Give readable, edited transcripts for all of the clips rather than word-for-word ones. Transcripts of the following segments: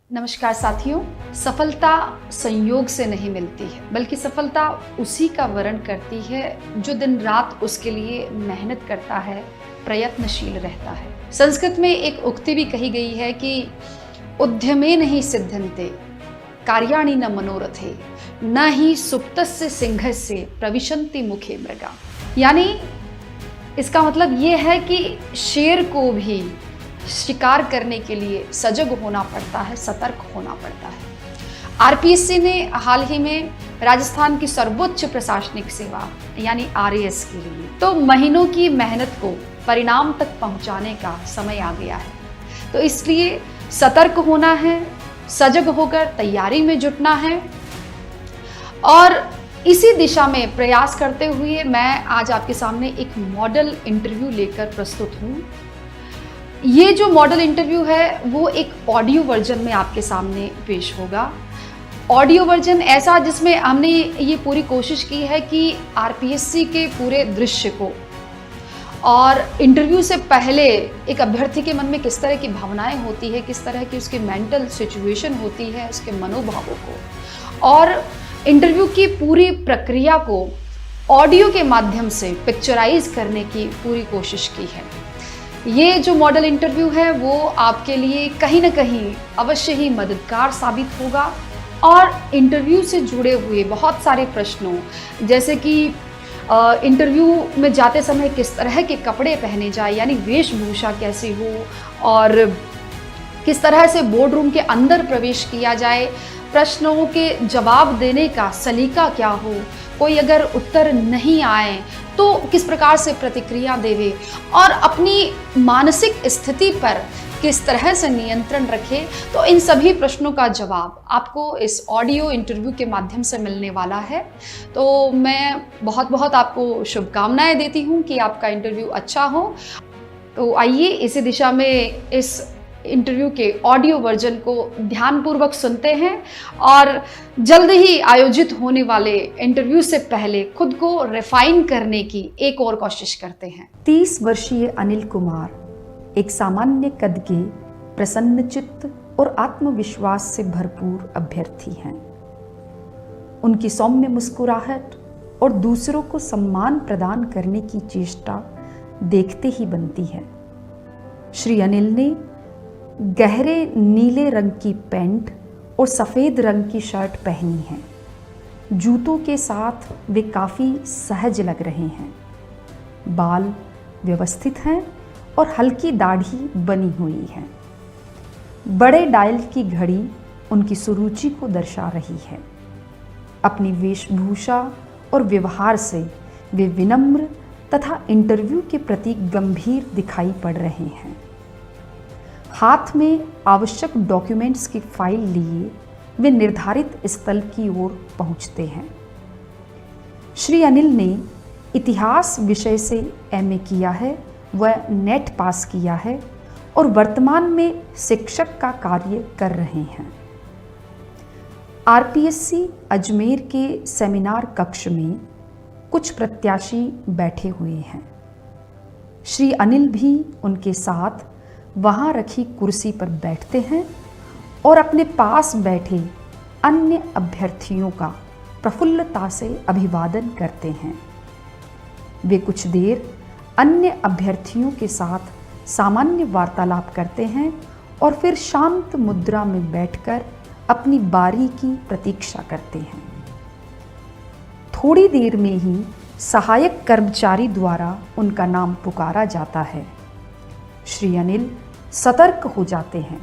नमस्कार साथियों। सफलता संयोग से नहीं मिलती है, बल्कि सफलता उसी का वर्ण करती है जो दिन रात उसके लिए मेहनत करता है, प्रयत्नशील रहता है। संस्कृत में एक उक्ति भी कही गई है कि उद्यमे नहीं सिद्धन्ते कार्याणि न मनोरथे न ही सुप्तस्य सिंहस्य प्रविशन्ति मुखे मृगा। यानी इसका मतलब ये है कि शेर को भी शिकार करने के लिए सजग होना पड़ता है, सतर्क होना पड़ता है। आरपीएससी ने हाल ही में राजस्थान की सर्वोच्च प्रशासनिक सेवा यानी आरएएस के लिए तो महीनों की मेहनत को परिणाम तक पहुंचाने का समय आ गया है। तो इसलिए सतर्क होना है, सजग होकर तैयारी में जुटना है और इसी दिशा में प्रयास करते हुए मैं आज आपके सामने एक मॉडल इंटरव्यू लेकर प्रस्तुत हूँ। ये जो मॉडल इंटरव्यू है वो एक ऑडियो वर्जन में आपके सामने पेश होगा। ऑडियो वर्जन ऐसा जिसमें हमने ये पूरी कोशिश की है कि आरपीएससी के पूरे दृश्य को और इंटरव्यू से पहले एक अभ्यर्थी के मन में किस तरह की भावनाएं होती है, किस तरह की उसकी मेंटल सिचुएशन होती है, उसके मनोभावों को और इंटरव्यू की पूरी प्रक्रिया को ऑडियो के माध्यम से पिक्चराइज करने की पूरी कोशिश की है। ये जो मॉडल इंटरव्यू है वो आपके लिए कहीं ना कहीं अवश्य ही मददगार साबित होगा और इंटरव्यू से जुड़े हुए बहुत सारे प्रश्नों, जैसे कि इंटरव्यू में जाते समय किस तरह के कपड़े पहने जाए, यानी वेशभूषा कैसी हो और किस तरह से बोर्ड रूम के अंदर प्रवेश किया जाए, प्रश्नों के जवाब देने का सलीका क्या हो, कोई अगर उत्तर नहीं आए तो किस प्रकार से प्रतिक्रिया देवे और अपनी मानसिक स्थिति पर किस तरह से नियंत्रण रखे। तो इन सभी प्रश्नों का जवाब आपको इस ऑडियो इंटरव्यू के माध्यम से मिलने वाला है। तो मैं बहुत बहुत आपको शुभकामनाएं देती हूं कि आपका इंटरव्यू अच्छा हो। तो आइए इसी दिशा में इस इंटरव्यू के ऑडियो वर्जन को ध्यानपूर्वक सुनते हैं और जल्द ही आयोजित होने वाले इंटरव्यू से पहले खुद को रिफाइन करने की एक और कोशिश करते हैं। 30 वर्षीय अनिल कुमार एक सामान्य कद के, प्रसन्नचित्त और आत्मविश्वास से भरपूर अभ्यर्थी हैं। उनकी सौम्य मुस्कुराहट और दूसरों को सम्मान प्रदान करने की चेष्टा देखते ही बनती है। श्री अनिल ने गहरे नीले रंग की पैंट और सफ़ेद रंग की शर्ट पहनी है। जूतों के साथ वे काफ़ी सहज लग रहे हैं। बाल व्यवस्थित हैं और हल्की दाढ़ी बनी हुई है। बड़े डायल की घड़ी उनकी सुरुचि को दर्शा रही है। अपनी वेशभूषा और व्यवहार से वे विनम्र तथा इंटरव्यू के प्रति गंभीर दिखाई पड़ रहे हैं। हाथ में आवश्यक डॉक्यूमेंट्स की फाइल लिए वे निर्धारित स्थल की ओर पहुंचते हैं। श्री अनिल ने इतिहास विषय से एमए किया है, वह नेट पास किया है और वर्तमान में शिक्षक का कार्य कर रहे हैं। आरपीएससी अजमेर के सेमिनार कक्ष में कुछ प्रत्याशी बैठे हुए हैं। श्री अनिल भी उनके साथ वहाँ रखी कुर्सी पर बैठते हैं और अपने पास बैठे अन्य अभ्यर्थियों का प्रफुल्लता से अभिवादन करते हैं। वे कुछ देर अन्य अभ्यर्थियों के साथ सामान्य वार्तालाप करते हैं और फिर शांत मुद्रा में बैठकर अपनी बारी की प्रतीक्षा करते हैं। थोड़ी देर में ही सहायक कर्मचारी द्वारा उनका नाम पुकारा जाता है। श्री अनिल सतर्क हो जाते हैं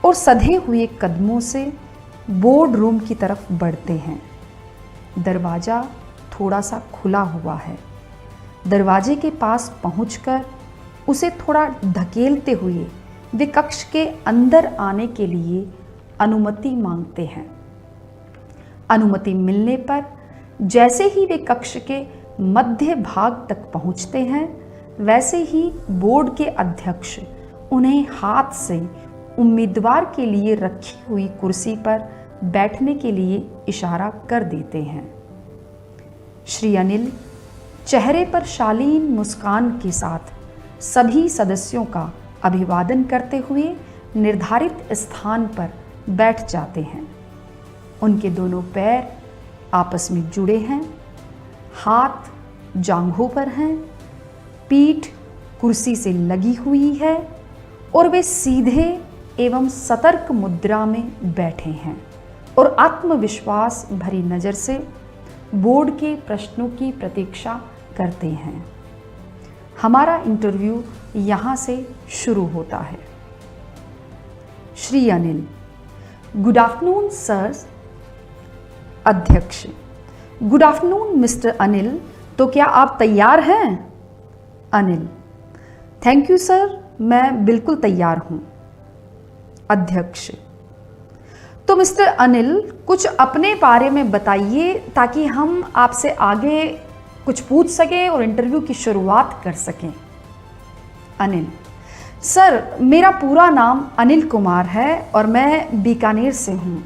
और सधे हुए कदमों से बोर्ड रूम की तरफ बढ़ते हैं। दरवाज़ा थोड़ा सा खुला हुआ है। दरवाजे के पास पहुंचकर उसे थोड़ा धकेलते हुए वे कक्ष के अंदर आने के लिए अनुमति मांगते हैं। अनुमति मिलने पर जैसे ही वे कक्ष के मध्य भाग तक पहुंचते हैं, वैसे ही बोर्ड के अध्यक्ष उन्हें हाथ से उम्मीदवार के लिए रखी हुई कुर्सी पर बैठने के लिए इशारा कर देते हैं। श्री अनिल चेहरे पर शालीन मुस्कान के साथ सभी सदस्यों का अभिवादन करते हुए निर्धारित स्थान पर बैठ जाते हैं। उनके दोनों पैर आपस में जुड़े हैं, हाथ जांघों पर हैं, पीठ कुर्सी से लगी हुई है और वे सीधे एवं सतर्क मुद्रा में बैठे हैं और आत्मविश्वास भरी नज़र से बोर्ड के प्रश्नों की प्रतीक्षा करते हैं। हमारा इंटरव्यू यहाँ से शुरू होता है। Shri Anil: good afternoon sir. अध्यक्ष: गुड आफ्टरनून मिस्टर अनिल, तो क्या आप तैयार हैं? अनिल: थैंक यू सर, मैं बिल्कुल तैयार हूं। अध्यक्ष: तो मिस्टर अनिल, कुछ अपने बारे में बताइए ताकि हम आपसे आगे कुछ पूछ सकें और इंटरव्यू की शुरुआत कर सकें। अनिल: सर, मेरा पूरा नाम अनिल कुमार है और मैं बीकानेर से हूँ।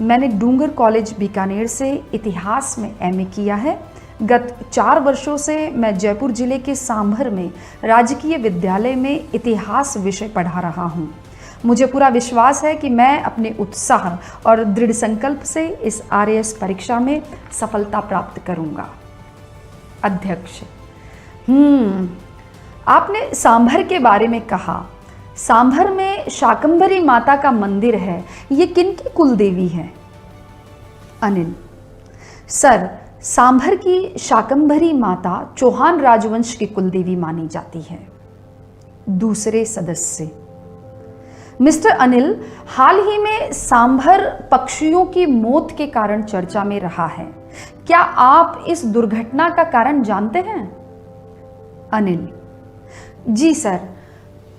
मैंने डूंगर कॉलेज बीकानेर से इतिहास में एमए किया है। गत 4 वर्षों से मैं जयपुर जिले के सांभर में राजकीय विद्यालय में इतिहास विषय पढ़ा रहा हूँ। मुझे पूरा विश्वास है कि मैं अपने उत्साह और दृढ़ संकल्प से इस आरएएस परीक्षा में सफलता प्राप्त करूँगा। अध्यक्ष: आपने सांभर के बारे में कहा। सांभर में शाकंभरी माता का मंदिर है, ये किनकी कुल देवी है? अनिल: सर, सांभर की शाकंभरी माता चौहान राजवंश की कुल देवी मानी जाती है। दूसरे सदस्य: मिस्टर अनिल, हाल ही में सांभर पक्षियों की मौत के कारण चर्चा में रहा है। क्या आप इस दुर्घटना का कारण जानते हैं? अनिल: जी सर,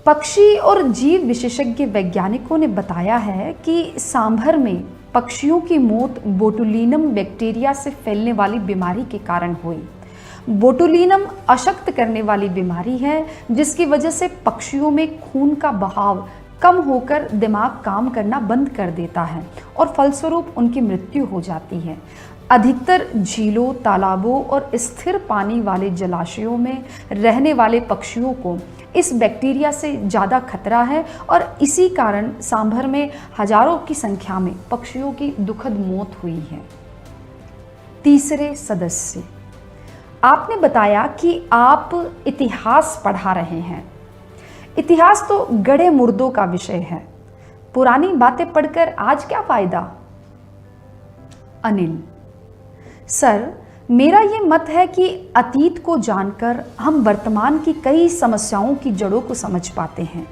पक्षी और जीव विशेषज्ञ वैज्ञानिकों ने बताया है कि सांभर में पक्षियों की मौत बोटुलिनम बैक्टीरिया से फैलने वाली बीमारी के कारण हुई। बोटुलिनम अशक्त करने वाली बीमारी है जिसकी वजह से पक्षियों में खून का बहाव कम होकर दिमाग काम करना बंद कर देता है और फलस्वरूप उनकी मृत्यु हो जाती है। अधिकतर झीलों, तालाबों और स्थिर पानी वाले जलाशयों में रहने वाले पक्षियों को इस बैक्टीरिया से ज़्यादा खतरा है और इसी कारण सांभर में हजारों की संख्या में पक्षियों की दुखद मौत हुई है। तीसरे सदस्य: आपने बताया कि आप इतिहास पढ़ा रहे हैं। इतिहास तो गड़े मुर्दों का विषय है। पुरानी बातें पढ़कर आज क्या फायदा? अनिल: सर, मेरा ये मत है कि अतीत को जानकर हम वर्तमान की कई समस्याओं की जड़ों को समझ पाते हैं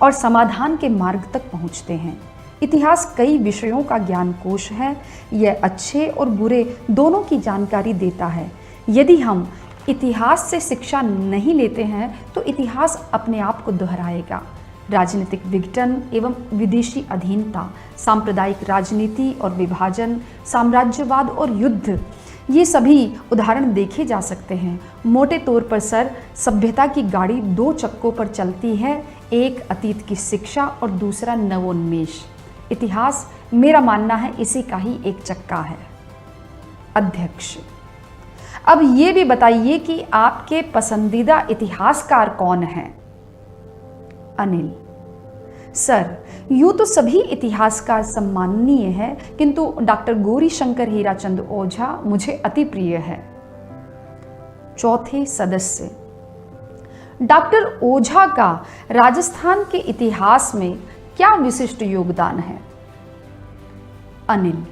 और समाधान के मार्ग तक पहुंचते हैं। इतिहास कई विषयों का ज्ञान कोश है। यह अच्छे और बुरे दोनों की जानकारी देता है। यदि हम इतिहास से शिक्षा नहीं लेते हैं तो इतिहास अपने आप को दोहराएगा। राजनीतिक विघटन एवं विदेशी अधीनता, सांप्रदायिक राजनीति और विभाजन, साम्राज्यवाद और युद्ध, ये सभी उदाहरण देखे जा सकते हैं। मोटे तौर पर सर, सभ्यता की गाड़ी 2 चक्कों पर चलती है, एक अतीत की शिक्षा और दूसरा नवोन्मेष। इतिहास, मेरा मानना है, इसी का ही एक चक्का है। अध्यक्ष: अब ये भी बताइए कि आपके पसंदीदा इतिहासकार कौन हैं? अनिल: सर, यूँ तो सभी इतिहासकार सम्माननीय है, किंतु डॉक्टर गौरीशंकर हीराचंद ओझा मुझे अति प्रिय है। चौथे सदस्य: डॉक्टर ओझा का राजस्थान के इतिहास में क्या विशिष्ट योगदान है? अनिल: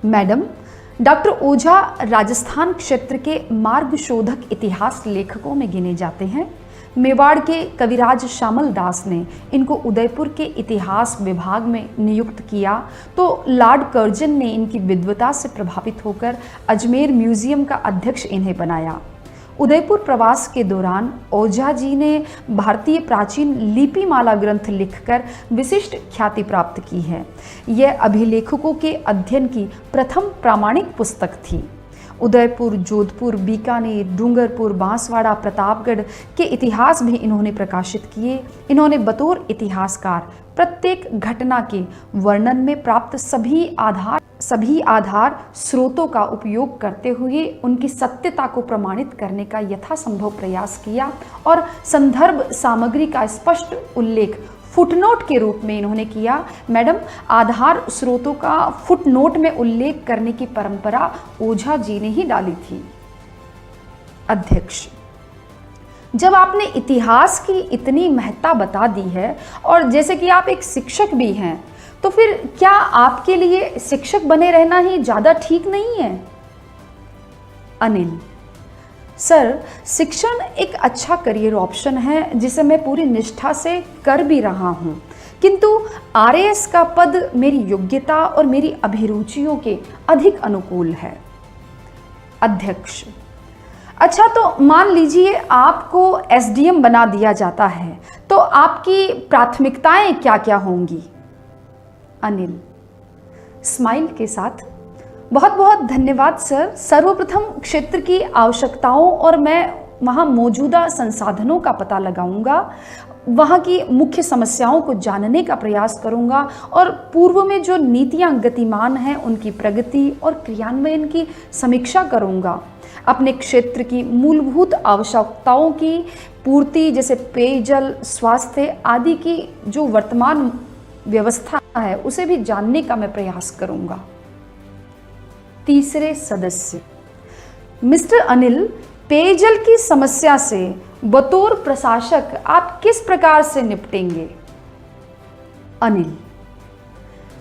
मैडम, डॉक्टर ओझा राजस्थान क्षेत्र के मार्गशोधक इतिहास लेखकों में गिने जाते हैं। मेवाड़ के कविराज श्यामल दास ने इनको उदयपुर के इतिहास विभाग में नियुक्त किया तो लॉर्ड कर्जन ने इनकी विद्वता से प्रभावित होकर अजमेर म्यूजियम का अध्यक्ष इन्हें बनाया। उदयपुर प्रवास के दौरान ओझा जी ने भारतीय प्राचीन लिपिमाला ग्रंथ लिखकर विशिष्ट ख्याति प्राप्त की है। यह अभिलेखकों के अध्ययन की प्रथम प्रामाणिक पुस्तक थी। उदयपुर, जोधपुर, बीकानेर, डूंगरपुर, बांसवाड़ा, प्रतापगढ़ के इतिहास भी इन्होंने प्रकाशित किए। इन्होंने बतौर इतिहासकार प्रत्येक घटना के वर्णन में प्राप्त सभी आधार स्रोतों का उपयोग करते हुए उनकी सत्यता को प्रमाणित करने का यथासंभव प्रयास किया और संदर्भ सामग्री का स्पष्ट उल्लेख फुटनोट के रूप में इन्होंने किया। मैडम, आधार स्रोतों का फुटनोट में उल्लेख करने की परंपरा ओझा जी ने ही डाली थी। अध्यक्ष, जब आपने इतिहास की इतनी महत्ता बता दी है और जैसे कि आप एक शिक्षक भी हैं, तो फिर क्या आपके लिए शिक्षक बने रहना ही ज़्यादा ठीक नहीं है? अनिल, सर, शिक्षण एक अच्छा करियर ऑप्शन है जिसे मैं पूरी निष्ठा से कर भी रहा हूँ, किंतु आरएएस का पद मेरी योग्यता और मेरी अभिरुचियों के अधिक अनुकूल है। अध्यक्ष, अच्छा, तो मान लीजिए आपको एसडीएम बना दिया जाता है, तो आपकी प्राथमिकताएं क्या क्या होंगी? अनिल स्माइल के साथ, बहुत बहुत धन्यवाद सर। सर्वप्रथम क्षेत्र की आवश्यकताओं और मैं वहाँ मौजूदा संसाधनों का पता लगाऊंगा, वहाँ की मुख्य समस्याओं को जानने का प्रयास करूंगा और पूर्व में जो नीतियाँ गतिमान हैं उनकी प्रगति और क्रियान्वयन की समीक्षा करूंगा। अपने क्षेत्र की मूलभूत आवश्यकताओं की पूर्ति जैसे पेयजल, स्वास्थ्य आदि की जो वर्तमान व्यवस्था है उसे भी जानने का मैं प्रयास करूंगा। तीसरे सदस्य, मिस्टर अनिल, पेयजल की समस्या से बतौर प्रशासक आप किस प्रकार से निपटेंगे? अनिल,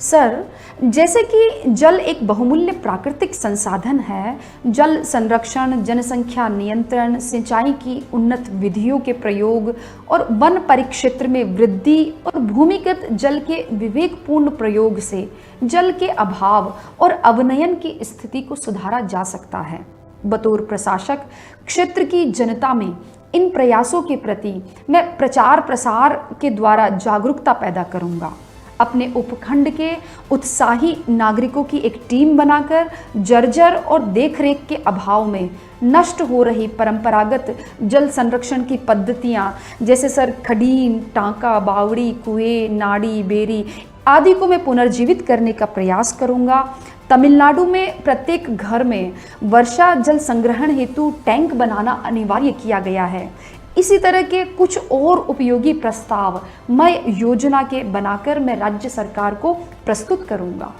सर, जैसे कि जल एक बहुमूल्य प्राकृतिक संसाधन है, जल संरक्षण, जनसंख्या नियंत्रण, सिंचाई की उन्नत विधियों के प्रयोग और वन परिक्षेत्र में वृद्धि और भूमिगत जल के विवेकपूर्ण प्रयोग से जल के अभाव और अवनयन की स्थिति को सुधारा जा सकता है। बतौर प्रशासक क्षेत्र की जनता में इन प्रयासों के प्रति मैं प्रचार प्रसार के द्वारा जागरूकता पैदा करूंगा। अपने उपखंड के उत्साही नागरिकों की एक टीम बनाकर जर्जर और देखरेख के अभाव में नष्ट हो रही परंपरागत जल संरक्षण की पद्धतियां जैसे सर खडीम, टांका, बावड़ी, कुएं, नाड़ी, बेरी आदि को मैं पुनर्जीवित करने का प्रयास करूंगा। तमिलनाडु में प्रत्येक घर में वर्षा जल संग्रहण हेतु टैंक बनाना अनिवार्य किया गया है। इसी तरह के कुछ और उपयोगी प्रस्ताव मैं योजना के बनाकर मैं राज्य सरकार को प्रस्तुत करूंगा।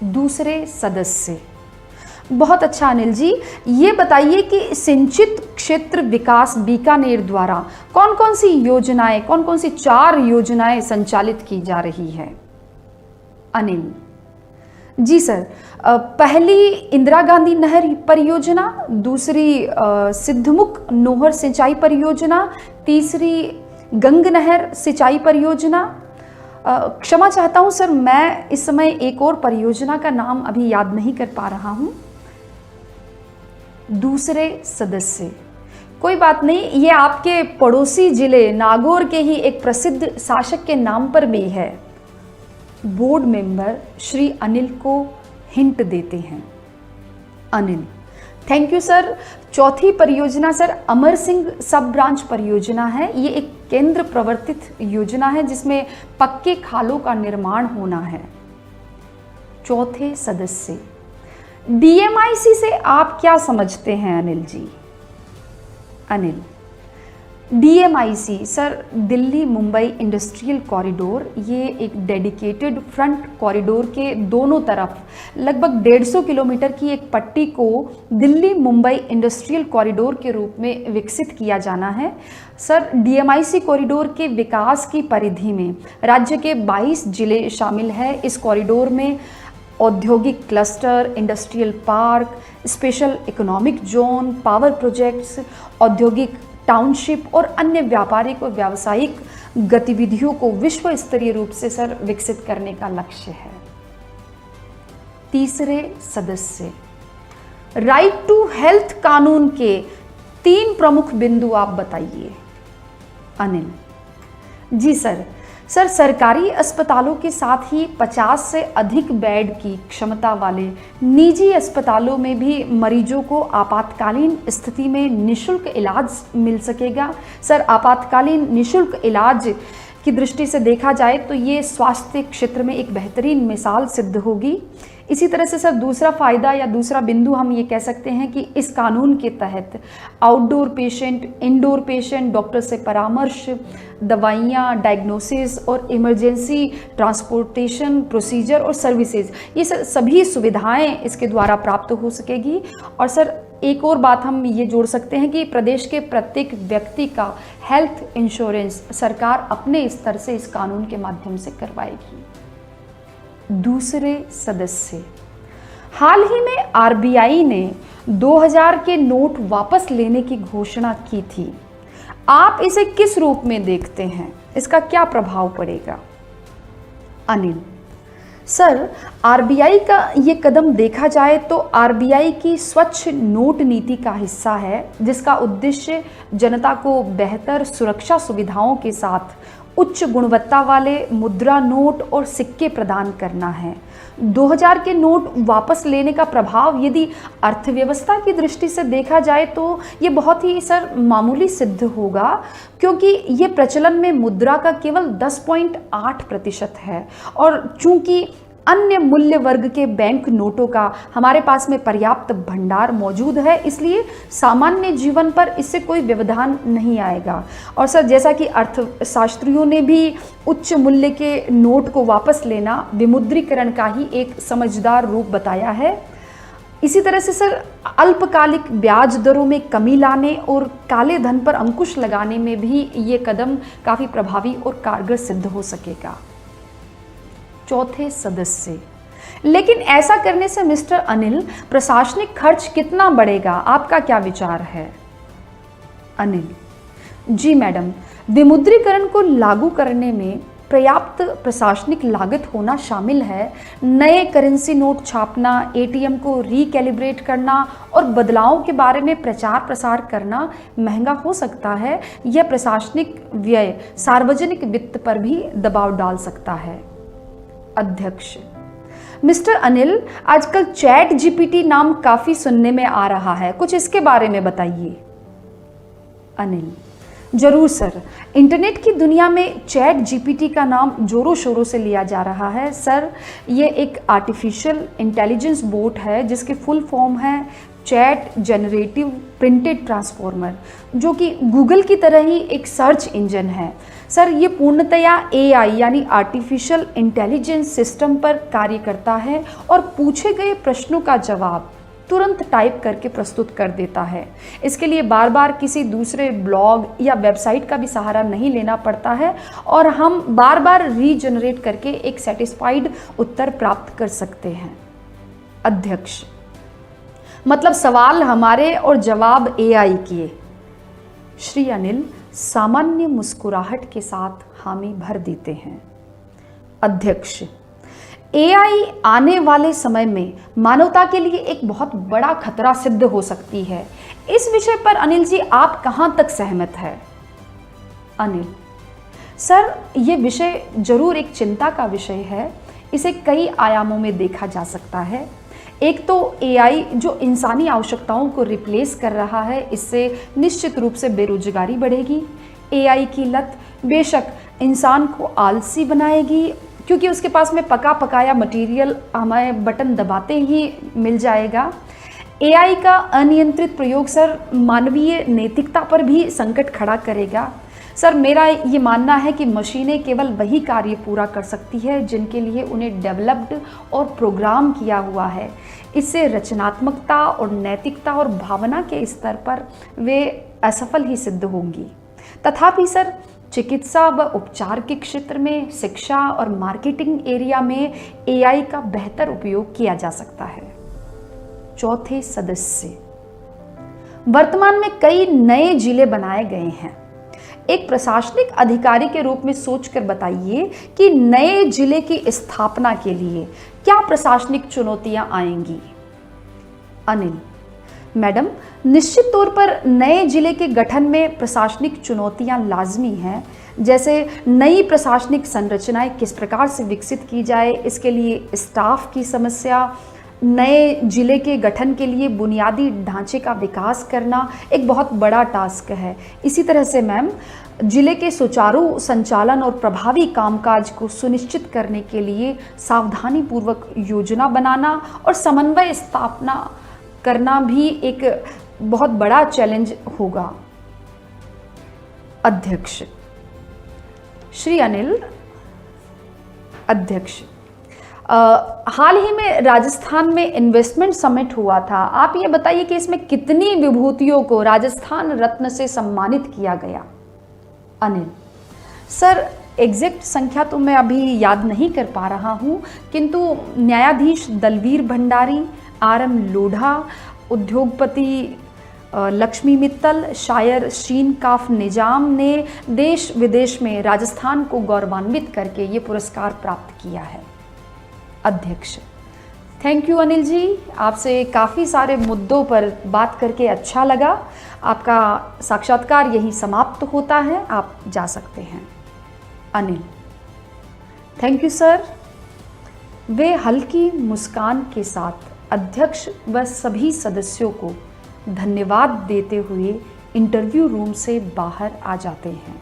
दूसरे सदस्य, बहुत अच्छा अनिल जी, ये बताइए कि सिंचित क्षेत्र विकास बीकानेर द्वारा कौन कौन सी योजनाएं, कौन कौन सी 4 योजनाएं संचालित की जा रही है? अनिल जी सर, पहली इंदिरा गांधी नहर परियोजना, दूसरी सिद्धमुख नोहर सिंचाई परियोजना, तीसरी गंग नहर सिंचाई परियोजना। क्षमा चाहता हूं सर, मैं इस समय एक और परियोजना का नाम अभी याद नहीं कर पा रहा हूं। दूसरे सदस्य, कोई बात नहीं, ये आपके पड़ोसी जिले नागौर के ही एक प्रसिद्ध शासक के नाम पर भी है। बोर्ड मेंबर श्री अनिल को हिंट देते हैं। Anil, thank you sir. चौथी परियोजना सर अमर सिंह सब ब्रांच परियोजना है। ये एक केंद्र प्रवर्तित योजना है जिसमें पक्के खालों का निर्माण होना है। चौथे सदस्य, डीएमआईसी से आप क्या समझते हैं Anil ji? Anil, DMIC sir Delhi Mumbai industrial corridor, ये एक डेडिकेटेड फ्रंट कॉरिडोर के दोनों तरफ लगभग 150 किलोमीटर की एक पट्टी को दिल्ली मुंबई इंडस्ट्रियल कॉरिडोर के रूप में विकसित किया जाना है। सर, डीएमआईसी कॉरिडोर के विकास की परिधि में राज्य के 22 जिले शामिल हैं। इस कॉरिडोर में औद्योगिक cluster, industrial park, special economic zone, power projects, औद्योगिक टाउनशिप और अन्य व्यापारिक और व्यावसायिक गतिविधियों को विश्व स्तरीय रूप से सर विकसित करने का लक्ष्य है। तीसरे सदस्य, राइट टू हेल्थ कानून के 3 प्रमुख बिंदु आप बताइए। अनिल जी सर, सरकारी अस्पतालों के साथ ही 50 से अधिक बेड की क्षमता वाले निजी अस्पतालों में भी मरीजों को आपातकालीन स्थिति में निःशुल्क इलाज मिल सकेगा। सर, आपातकालीन निःशुल्क इलाज की दृष्टि से देखा जाए तो ये स्वास्थ्य क्षेत्र में एक बेहतरीन मिसाल सिद्ध होगी। इसी तरह से सर दूसरा फ़ायदा या दूसरा बिंदु हम ये कह सकते हैं कि इस कानून के तहत outdoor patient, indoor patient, doctor से परामर्श, दवाइयाँ, डायग्नोसिस और इमरजेंसी ट्रांसपोर्टेशन प्रोसीजर और सर्विसेज, ये सभी सुविधाएं इसके द्वारा प्राप्त हो सकेगी। और सर एक और बात हम ये जोड़ सकते हैं कि प्रदेश के प्रत्येक व्यक्ति का हेल्थ इंश्योरेंस सरकार अपने स्तर से इस कानून के माध्यम से करवाएगी। दूसरे सदस्य, हाल ही में आरबीआई ने 2000 के नोट वापस लेने की घोषणा की थी। आप इसे किस रूप में देखते हैं? इसका क्या प्रभाव पड़ेगा? अनिल सर, आरबीआई का ये कदम देखा जाए तो आरबीआई की स्वच्छ नोट नीति का हिस्सा है, जिसका उद्देश्य जनता को बेहतर सुरक्षा सुविधाओं के साथ उच्च गुणवत्ता वाले मुद्रा नोट और सिक्के प्रदान करना है। 2000 के नोट वापस लेने का प्रभाव यदि अर्थव्यवस्था की दृष्टि से देखा जाए तो ये बहुत ही सर मामूली सिद्ध होगा, क्योंकि ये प्रचलन में मुद्रा का केवल 10.8% है और चूंकि अन्य मूल्य वर्ग के बैंक नोटों का हमारे पास में पर्याप्त भंडार मौजूद है, इसलिए सामान्य जीवन पर इससे कोई व्यवधान नहीं आएगा। और सर जैसा कि अर्थशास्त्रियों ने भी उच्च मूल्य के नोट को वापस लेना विमुद्रीकरण का ही एक समझदार रूप बताया है। इसी तरह से सर अल्पकालिक ब्याज दरों में कमी लाने और काले धन पर अंकुश लगाने में भी ये कदम काफ़ी प्रभावी और कारगर सिद्ध हो सकेगा। चौथे सदस्य, लेकिन ऐसा करने से मिस्टर अनिल प्रशासनिक खर्च कितना बढ़ेगा? आपका क्या विचार है? अनिल जी मैडम, विमुद्रीकरण को लागू करने में पर्याप्त प्रशासनिक लागत होना शामिल है। नए करेंसी नोट छापना, एटीएम को रीकैलिब्रेट करना और बदलावों के बारे में प्रचार प्रसार करना महंगा हो सकता है। यह प्रशासनिक व्यय सार्वजनिक वित्त पर भी दबाव डाल सकता है। अध्यक्ष मिस्टर अनिल, आजकल चैट जीपीटी नाम काफी सुनने में आ रहा है, कुछ इसके बारे में बताइए। अनिल जरूर सर, इंटरनेट की दुनिया में चैट जीपीटी का नाम जोरों शोरों से लिया जा रहा है। सर ये एक आर्टिफिशियल इंटेलिजेंस बोट है जिसके फुल फॉर्म है चैट जनरेटिव प्रिंटेड ट्रांसफॉर्मर, जो कि गूगल की तरह ही एक सर्च इंजन है। सर ये पूर्णतया एआई यानी आर्टिफिशियल इंटेलिजेंस सिस्टम पर कार्य करता है और पूछे गए प्रश्नों का जवाब तुरंत टाइप करके प्रस्तुत कर देता है। इसके लिए बार बार किसी दूसरे ब्लॉग या वेबसाइट का भी सहारा नहीं लेना पड़ता है और हम बार बार रीजनरेट करके एक सेटिस्फाइड उत्तर प्राप्त कर सकते हैं। अध्यक्ष मतलब सवाल हमारे और जवाब एआई किए। श्री अनिल सामान्य मुस्कुराहट के साथ हामी भर देते हैं। अध्यक्ष एआई आने वाले समय में मानवता के लिए एक बहुत बड़ा खतरा सिद्ध हो सकती है। इस विषय पर अनिल जी आप कहां तक सहमत है? अनिल सर ये विषय जरूर एक चिंता का विषय है। इसे कई आयामों में देखा जा सकता है। एक तो एआई जो इंसानी आवश्यकताओं को रिप्लेस कर रहा है, इससे निश्चित रूप से बेरोजगारी बढ़ेगी। एआई की लत बेशक इंसान को आलसी बनाएगी, क्योंकि उसके पास में पका पकाया मटेरियल हमें बटन दबाते ही मिल जाएगा। एआई का अनियंत्रित प्रयोग सर मानवीय नैतिकता पर भी संकट खड़ा करेगा। सर मेरा ये मानना है कि मशीनें केवल वही कार्य पूरा कर सकती है जिनके लिए उन्हें डेवलप्ड और प्रोग्राम किया हुआ है। इससे रचनात्मकता और नैतिकता और भावना के स्तर पर वे असफल ही सिद्ध होंगी। तथापि सर चिकित्सा व उपचार के क्षेत्र में, शिक्षा और मार्केटिंग एरिया में एआई का बेहतर उपयोग किया जा सकता है। चौथे सदस्य वर्तमान में कई नए जिले बनाए गए हैं। एक प्रशासनिक अधिकारी के रूप में सोचकर बताइए कि नए जिले की स्थापना के लिए क्या प्रशासनिक चुनौतियां आएंगी? अनिल मैडम निश्चित तौर पर नए जिले के गठन में प्रशासनिक चुनौतियां लाजमी हैं। जैसे नई प्रशासनिक संरचनाएं किस प्रकार से विकसित की जाए, इसके लिए स्टाफ की समस्या, नए जिले के गठन के लिए बुनियादी ढांचे का विकास करना एक बहुत बड़ा टास्क है। इसी तरह से मैम, जिले के सुचारू संचालन और प्रभावी कामकाज को सुनिश्चित करने के लिए सावधानीपूर्वक योजना बनाना और समन्वय स्थापना करना भी एक बहुत बड़ा चैलेंज होगा। अध्यक्ष श्री अनिल, अध्यक्ष हाल ही में राजस्थान में इन्वेस्टमेंट समिट हुआ था। आप ये बताइए कि इसमें कितनी विभूतियों को राजस्थान रत्न से सम्मानित किया गया? अनिल सर, एग्जैक्ट संख्या तो मैं अभी याद नहीं कर पा रहा हूँ, किंतु न्यायाधीश दलवीर भंडारी, RM लोढ़ा, उद्योगपति लक्ष्मी मित्तल, शायर शीन काफ निजाम ने देश विदेश में राजस्थान को गौरवान्वित करके ये पुरस्कार प्राप्त किया है। अध्यक्ष थैंक यू अनिल जी, आपसे काफ़ी सारे मुद्दों पर बात करके अच्छा लगा। आपका साक्षात्कार यही समाप्त होता है, आप जा सकते हैं। Anil thank you sir. वे हल्की मुस्कान के साथ अध्यक्ष व सभी सदस्यों को धन्यवाद देते हुए इंटरव्यू रूम से बाहर आ जाते हैं।